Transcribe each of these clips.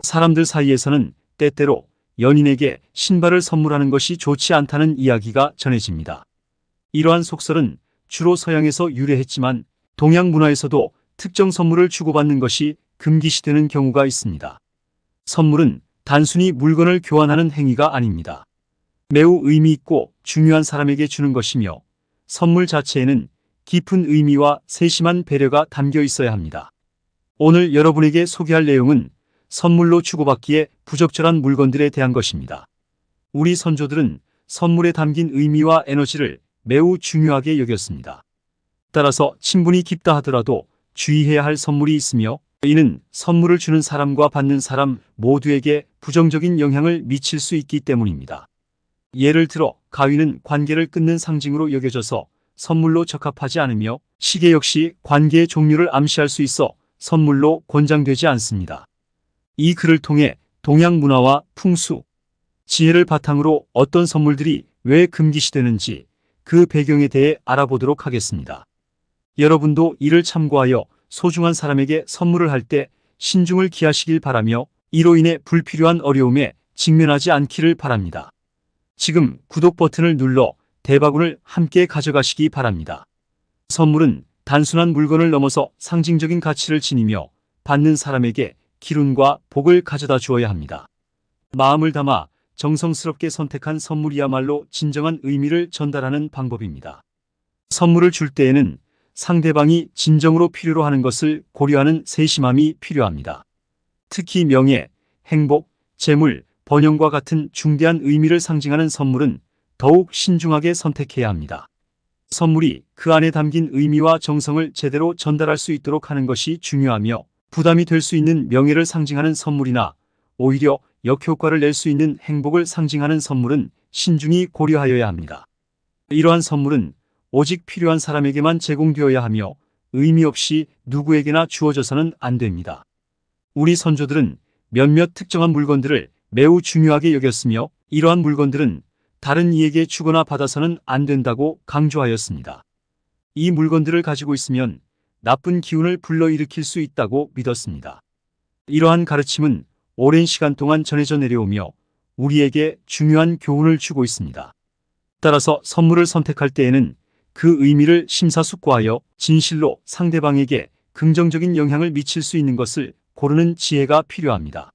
사람들 사이에서는 때때로 연인에게 신발을 선물하는 것이 좋지 않다는 이야기가 전해집니다. 이러한 속설은 주로 서양에서 유래했지만 동양 문화에서도 특정 선물을 주고받는 것이 금기시되는 경우가 있습니다. 선물은 단순히 물건을 교환하는 행위가 아닙니다. 매우 의미 있고 중요한 사람에게 주는 것이며 선물 자체에는 깊은 의미와 세심한 배려가 담겨 있어야 합니다. 오늘 여러분에게 소개할 내용은 선물로 주고받기에 부적절한 물건들에 대한 것입니다. 우리 선조들은 선물에 담긴 의미와 에너지를 매우 중요하게 여겼습니다. 따라서 친분이 깊다 하더라도 주의해야 할 선물이 있으며 이는 선물을 주는 사람과 받는 사람 모두에게 부정적인 영향을 미칠 수 있기 때문입니다. 예를 들어 가위는 관계를 끊는 상징으로 여겨져서 선물로 적합하지 않으며 시계 역시 관계의 종류를 암시할 수 있어 선물로 권장되지 않습니다. 이 글을 통해 동양 문화와 풍수, 지혜를 바탕으로 어떤 선물들이 왜 금기시되는지 그 배경에 대해 알아보도록 하겠습니다. 여러분도 이를 참고하여 소중한 사람에게 선물을 할 때 신중을 기하시길 바라며 이로 인해 불필요한 어려움에 직면하지 않기를 바랍니다. 지금 구독 버튼을 눌러 대바군을 함께 가져가시기 바랍니다. 선물은 단순한 물건을 넘어서 상징적인 가치를 지니며 받는 사람에게 기운과 복을 가져다 주어야 합니다. 마음을 담아 정성스럽게 선택한 선물이야말로 진정한 의미를 전달하는 방법입니다. 선물을 줄 때에는 상대방이 진정으로 필요로 하는 것을 고려하는 세심함이 필요합니다. 특히 명예, 행복, 재물, 번영과 같은 중대한 의미를 상징하는 선물은 더욱 신중하게 선택해야 합니다. 선물이 그 안에 담긴 의미와 정성을 제대로 전달할 수 있도록 하는 것이 중요하며 부담이 될 수 있는 명예를 상징하는 선물이나 오히려 역효과를 낼 수 있는 행복을 상징하는 선물은 신중히 고려하여야 합니다. 이러한 선물은 오직 필요한 사람에게만 제공되어야 하며 의미 없이 누구에게나 주어져서는 안 됩니다. 우리 선조들은 몇몇 특정한 물건들을 매우 중요하게 여겼으며 이러한 물건들은 다른 이에게 주거나 받아서는 안 된다고 강조하였습니다. 이 물건들을 가지고 있으면 나쁜 기운을 불러일으킬 수 있다고 믿었습니다. 이러한 가르침은 오랜 시간 동안 전해져 내려오며 우리에게 중요한 교훈을 주고 있습니다. 따라서 선물을 선택할 때에는 그 의미를 심사숙고하여 진실로 상대방에게 긍정적인 영향을 미칠 수 있는 것을 고르는 지혜가 필요합니다.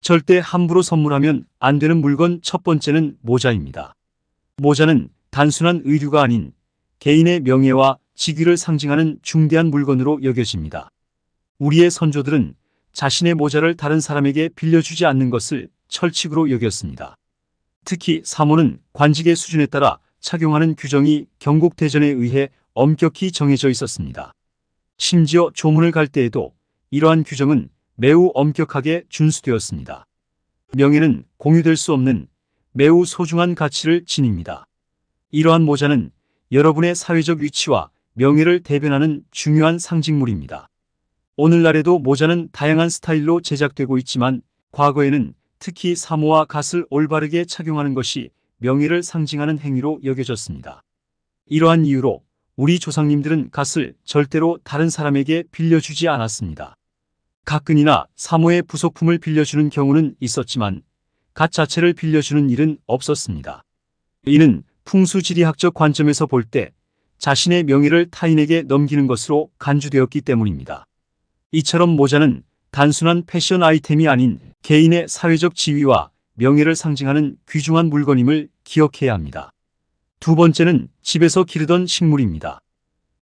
절대 함부로 선물하면 안 되는 물건 첫 번째는 모자입니다. 모자는 단순한 의류가 아닌 개인의 명예와 직위를 상징하는 중대한 물건으로 여겨집니다. 우리의 선조들은 자신의 모자를 다른 사람에게 빌려주지 않는 것을 철칙으로 여겼습니다. 특히 사모는 관직의 수준에 따라 착용하는 규정이 경국대전에 의해 엄격히 정해져 있었습니다. 심지어 조문을 갈 때에도 이러한 규정은 매우 엄격하게 준수되었습니다. 명예는 공유될 수 없는 매우 소중한 가치를 지닙니다. 이러한 모자는 여러분의 사회적 위치와 명예를 대변하는 중요한 상징물입니다. 오늘날에도 모자는 다양한 스타일로 제작되고 있지만 과거에는 특히 사모와 갓을 올바르게 착용하는 것이 명예를 상징하는 행위로 여겨졌습니다. 이러한 이유로 우리 조상님들은 갓을 절대로 다른 사람에게 빌려주지 않았습니다. 갓근이나 사모의 부속품을 빌려주는 경우는 있었지만 갓 자체를 빌려주는 일은 없었습니다. 이는 풍수지리학적 관점에서 볼 때 자신의 명예를 타인에게 넘기는 것으로 간주되었기 때문입니다. 이처럼 모자는 단순한 패션 아이템이 아닌 개인의 사회적 지위와 명예를 상징하는 귀중한 물건임을 기억해야 합니다. 두 번째는 집에서 기르던 식물입니다.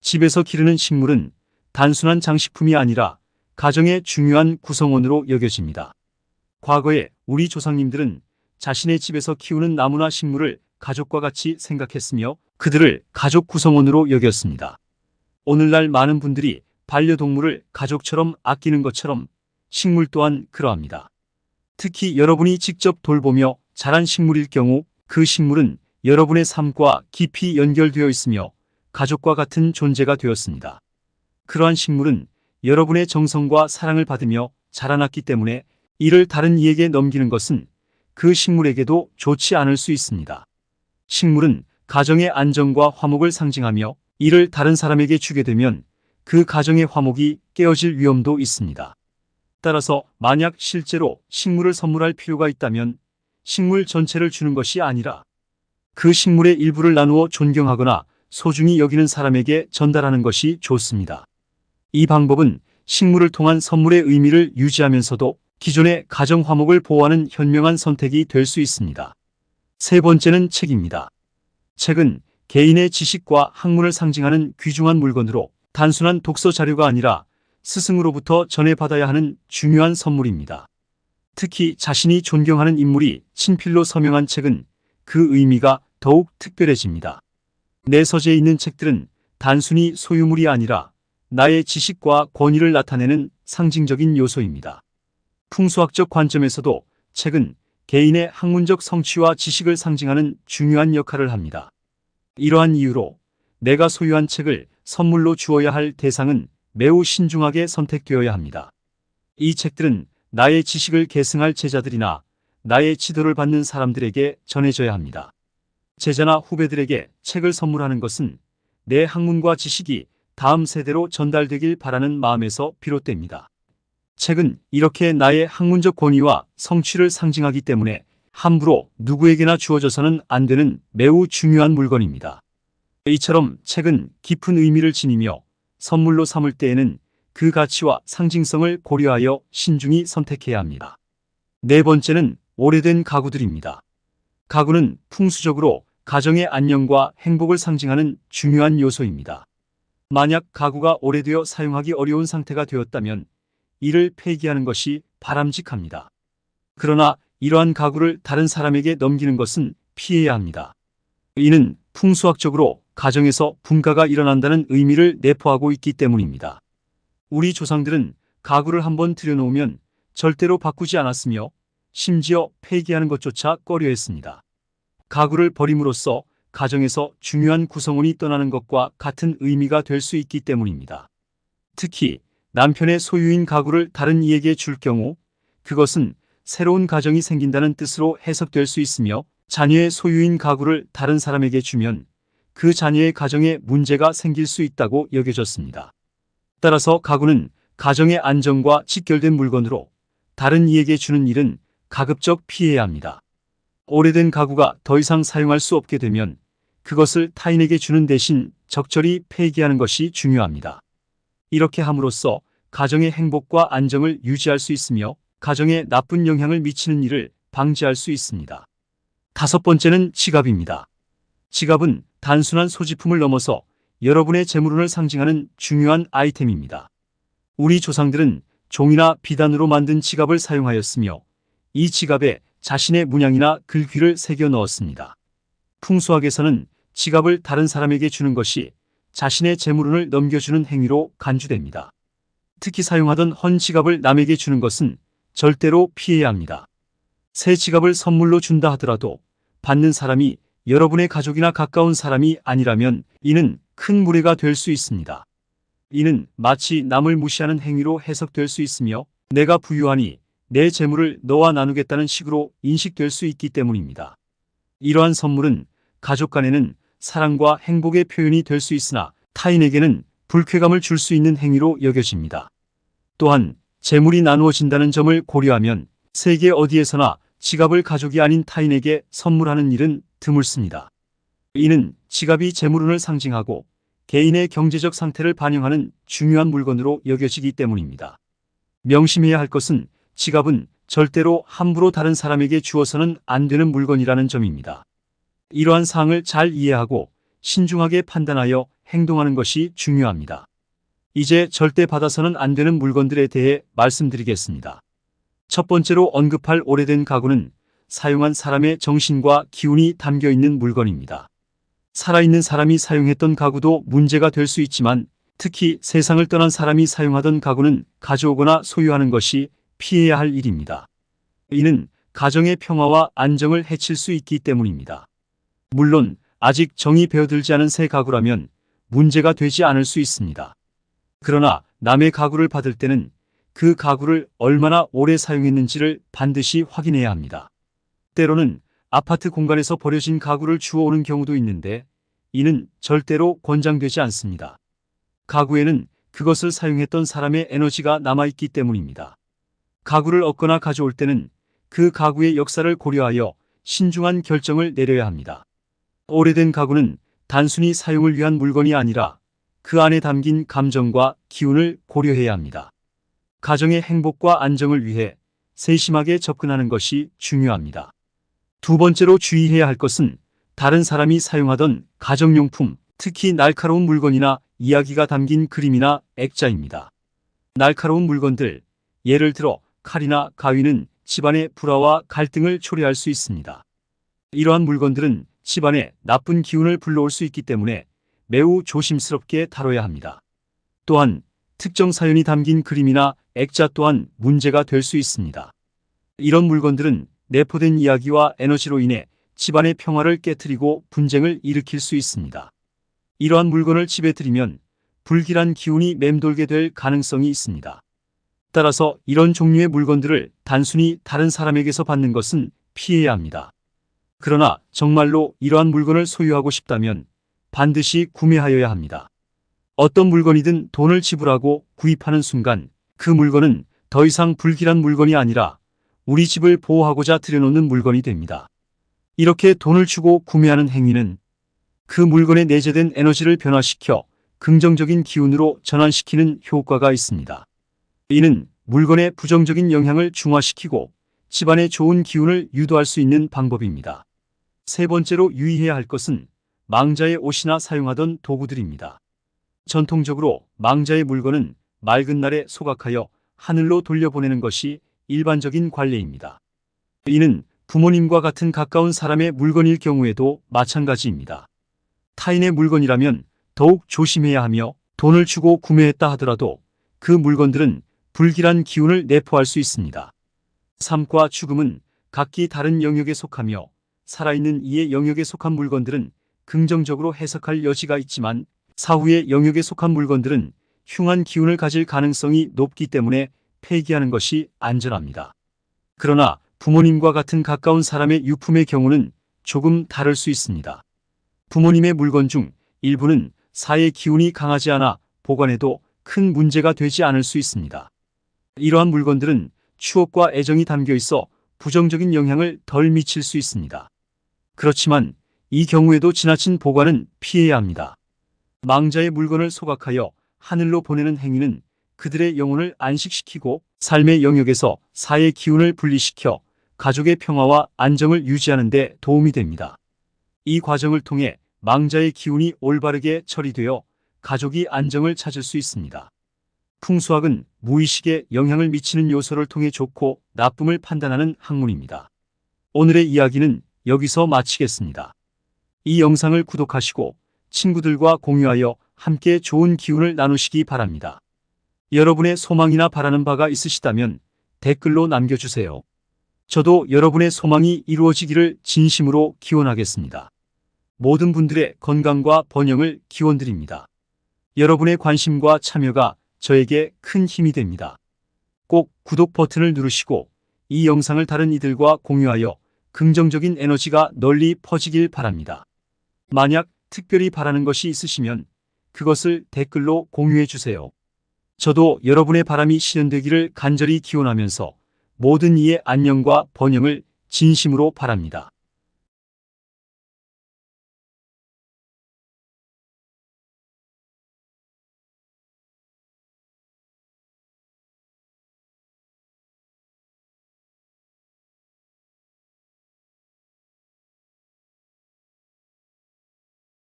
집에서 기르는 식물은 단순한 장식품이 아니라 가정의 중요한 구성원으로 여겨집니다. 과거에 우리 조상님들은 자신의 집에서 키우는 나무나 식물을 가족과 같이 생각했으며 그들을 가족 구성원으로 여겼습니다. 오늘날 많은 분들이 반려동물을 가족처럼 아끼는 것처럼 식물 또한 그러합니다. 특히 여러분이 직접 돌보며 자란 식물일 경우 그 식물은 여러분의 삶과 깊이 연결되어 있으며 가족과 같은 존재가 되었습니다. 그러한 식물은 여러분의 정성과 사랑을 받으며 자라났기 때문에 이를 다른 이에게 넘기는 것은 그 식물에게도 좋지 않을 수 있습니다. 식물은 가정의 안정과 화목을 상징하며 이를 다른 사람에게 주게 되면 그 가정의 화목이 깨어질 위험도 있습니다. 따라서 만약 실제로 식물을 선물할 필요가 있다면 식물 전체를 주는 것이 아니라 그 식물의 일부를 나누어 존경하거나 소중히 여기는 사람에게 전달하는 것이 좋습니다. 이 방법은 식물을 통한 선물의 의미를 유지하면서도 기존의 가정 화목을 보호하는 현명한 선택이 될 수 있습니다. 세 번째는 책입니다. 책은 개인의 지식과 학문을 상징하는 귀중한 물건으로 단순한 독서 자료가 아니라 스승으로부터 전해받아야 하는 중요한 선물입니다. 특히 자신이 존경하는 인물이 친필로 서명한 책은 그 의미가 더욱 특별해집니다. 내 서재에 있는 책들은 단순히 소유물이 아니라 나의 지식과 권위를 나타내는 상징적인 요소입니다. 풍수학적 관점에서도 책은 개인의 학문적 성취와 지식을 상징하는 중요한 역할을 합니다. 이러한 이유로 내가 소유한 책을 선물로 주어야 할 대상은 매우 신중하게 선택되어야 합니다. 이 책들은 나의 지식을 계승할 제자들이나 나의 지도를 받는 사람들에게 전해져야 합니다. 제자나 후배들에게 책을 선물하는 것은 내 학문과 지식이 다음 세대로 전달되길 바라는 마음에서 비롯됩니다. 책은 이렇게 나의 학문적 권위와 성취를 상징하기 때문에 함부로 누구에게나 주어져서는 안 되는 매우 중요한 물건입니다. 이처럼 책은 깊은 의미를 지니며 선물로 삼을 때에는 그 가치와 상징성을 고려하여 신중히 선택해야 합니다. 네 번째는 오래된 가구들입니다. 가구는 풍수적으로 가정의 안녕과 행복을 상징하는 중요한 요소입니다. 만약 가구가 오래되어 사용하기 어려운 상태가 되었다면 이를 폐기하는 것이 바람직합니다. 그러나 이러한 가구를 다른 사람에게 넘기는 것은 피해야 합니다. 이는 풍수학적으로 가정에서 분가가 일어난다는 의미를 내포하고 있기 때문입니다. 우리 조상들은 가구를 한번 들여놓으면 절대로 바꾸지 않았으며 심지어 폐기하는 것조차 꺼려했습니다. 가구를 버림으로써 가정에서 중요한 구성원이 떠나는 것과 같은 의미가 될 수 있기 때문입니다. 특히 남편의 소유인 가구를 다른 이에게 줄 경우 그것은 새로운 가정이 생긴다는 뜻으로 해석될 수 있으며 자녀의 소유인 가구를 다른 사람에게 주면 그 자녀의 가정에 문제가 생길 수 있다고 여겨졌습니다. 따라서 가구는 가정의 안정과 직결된 물건으로 다른 이에게 주는 일은 가급적 피해야 합니다. 오래된 가구가 더 이상 사용할 수 없게 되면 그것을 타인에게 주는 대신 적절히 폐기하는 것이 중요합니다. 이렇게 함으로써 가정의 행복과 안정을 유지할 수 있으며 가정에 나쁜 영향을 미치는 일을 방지할 수 있습니다. 다섯 번째는 지갑입니다. 지갑은 단순한 소지품을 넘어서 여러분의 재물운을 상징하는 중요한 아이템입니다. 우리 조상들은 종이나 비단으로 만든 지갑을 사용하였으며 이 지갑에 자신의 문양이나 글귀를 새겨 넣었습니다. 풍수학에서는 지갑을 다른 사람에게 주는 것이 자신의 재물운을 넘겨주는 행위로 간주됩니다. 특히 사용하던 헌 지갑을 남에게 주는 것은 절대로 피해야 합니다. 새 지갑을 선물로 준다 하더라도 받는 사람이 여러분의 가족이나 가까운 사람이 아니라면 이는 큰 무례가 될 수 있습니다. 이는 마치 남을 무시하는 행위로 해석될 수 있으며 내가 부유하니 내 재물을 너와 나누겠다는 식으로 인식될 수 있기 때문입니다. 이러한 선물은 가족 간에는 사랑과 행복의 표현이 될 수 있으나 타인에게는 불쾌감을 줄 수 있는 행위로 여겨집니다. 또한 재물이 나누어진다는 점을 고려하면 세계 어디에서나 지갑을 가족이 아닌 타인에게 선물하는 일은 드물습니다. 이는 지갑이 재물운을 상징하고 개인의 경제적 상태를 반영하는 중요한 물건으로 여겨지기 때문입니다. 명심해야 할 것은 지갑은 절대로 함부로 다른 사람에게 주어서는 안 되는 물건이라는 점입니다. 이러한 사항을 잘 이해하고 신중하게 판단하여 행동하는 것이 중요합니다. 이제 절대 받아서는 안 되는 물건들에 대해 말씀드리겠습니다. 첫 번째로 언급할 오래된 가구는 사용한 사람의 정신과 기운이 담겨 있는 물건입니다. 살아있는 사람이 사용했던 가구도 문제가 될 수 있지만 특히 세상을 떠난 사람이 사용하던 가구는 가져오거나 소유하는 것이 피해야 할 일입니다. 이는 가정의 평화와 안정을 해칠 수 있기 때문입니다. 물론 아직 정이 배어들지 않은 새 가구라면 문제가 되지 않을 수 있습니다. 그러나 남의 가구를 받을 때는 그 가구를 얼마나 오래 사용했는지를 반드시 확인해야 합니다. 때로는 아파트 공간에서 버려진 가구를 주워오는 경우도 있는데 이는 절대로 권장되지 않습니다. 가구에는 그것을 사용했던 사람의 에너지가 남아있기 때문입니다. 가구를 얻거나 가져올 때는 그 가구의 역사를 고려하여 신중한 결정을 내려야 합니다. 오래된 가구는 단순히 사용을 위한 물건이 아니라 그 안에 담긴 감정과 기운을 고려해야 합니다. 가정의 행복과 안정을 위해 세심하게 접근하는 것이 중요합니다. 두 번째로 주의해야 할 것은 다른 사람이 사용하던 가정용품, 특히 날카로운 물건이나 이야기가 담긴 그림이나 액자입니다. 날카로운 물건들, 예를 들어 칼이나 가위는 집안의 불화와 갈등을 초래할 수 있습니다. 이러한 물건들은 집안에 나쁜 기운을 불러올 수 있기 때문에 매우 조심스럽게 다뤄야 합니다. 또한 특정 사연이 담긴 그림이나 액자 또한 문제가 될 수 있습니다. 이런 물건들은 내포된 이야기와 에너지로 인해 집안의 평화를 깨트리고 분쟁을 일으킬 수 있습니다. 이러한 물건을 집에 들이면 불길한 기운이 맴돌게 될 가능성이 있습니다. 따라서 이런 종류의 물건들을 단순히 다른 사람에게서 받는 것은 피해야 합니다. 그러나 정말로 이러한 물건을 소유하고 싶다면 반드시 구매하여야 합니다. 어떤 물건이든 돈을 지불하고 구입하는 순간 그 물건은 더 이상 불길한 물건이 아니라 우리 집을 보호하고자 들여놓는 물건이 됩니다. 이렇게 돈을 주고 구매하는 행위는 그 물건에 내재된 에너지를 변화시켜 긍정적인 기운으로 전환시키는 효과가 있습니다. 이는 물건의 부정적인 영향을 중화시키고 집안에 좋은 기운을 유도할 수 있는 방법입니다. 세 번째로 유의해야 할 것은 망자의 옷이나 사용하던 도구들입니다. 전통적으로 망자의 물건은 맑은 날에 소각하여 하늘로 돌려보내는 것이 일반적인 관례입니다. 이는 부모님과 같은 가까운 사람의 물건일 경우에도 마찬가지입니다. 타인의 물건이라면 더욱 조심해야 하며 돈을 주고 구매했다 하더라도 그 물건들은 불길한 기운을 내포할 수 있습니다. 삶과 죽음은 각기 다른 영역에 속하며 살아있는 이의 영역에 속한 물건들은 긍정적으로 해석할 여지가 있지만 사후의 영역에 속한 물건들은 흉한 기운을 가질 가능성이 높기 때문에 폐기하는 것이 안전합니다. 그러나 부모님과 같은 가까운 사람의 유품의 경우는 조금 다를 수 있습니다. 부모님의 물건 중 일부는 사의 기운이 강하지 않아 보관해도 큰 문제가 되지 않을 수 있습니다. 이러한 물건들은 추억과 애정이 담겨 있어 부정적인 영향을 덜 미칠 수 있습니다. 그렇지만 이 경우에도 지나친 보관은 피해야 합니다. 망자의 물건을 소각하여 하늘로 보내는 행위는 그들의 영혼을 안식시키고 삶의 영역에서 사의 기운을 분리시켜 가족의 평화와 안정을 유지하는 데 도움이 됩니다. 이 과정을 통해 망자의 기운이 올바르게 처리되어 가족이 안정을 찾을 수 있습니다. 풍수학은 무의식에 영향을 미치는 요소를 통해 좋고 나쁨을 판단하는 학문입니다. 오늘의 이야기는 여기서 마치겠습니다. 이 영상을 구독하시고 친구들과 공유하여 함께 좋은 기운을 나누시기 바랍니다. 여러분의 소망이나 바라는 바가 있으시다면 댓글로 남겨주세요. 저도 여러분의 소망이 이루어지기를 진심으로 기원하겠습니다. 모든 분들의 건강과 번영을 기원드립니다. 여러분의 관심과 참여가 저에게 큰 힘이 됩니다. 꼭 구독 버튼을 누르시고 이 영상을 다른 이들과 공유하여 긍정적인 에너지가 널리 퍼지길 바랍니다. 만약 특별히 바라는 것이 있으시면 그것을 댓글로 공유해 주세요. 저도 여러분의 바람이 실현되기를 간절히 기원하면서 모든 이의 안녕과 번영을 진심으로 바랍니다.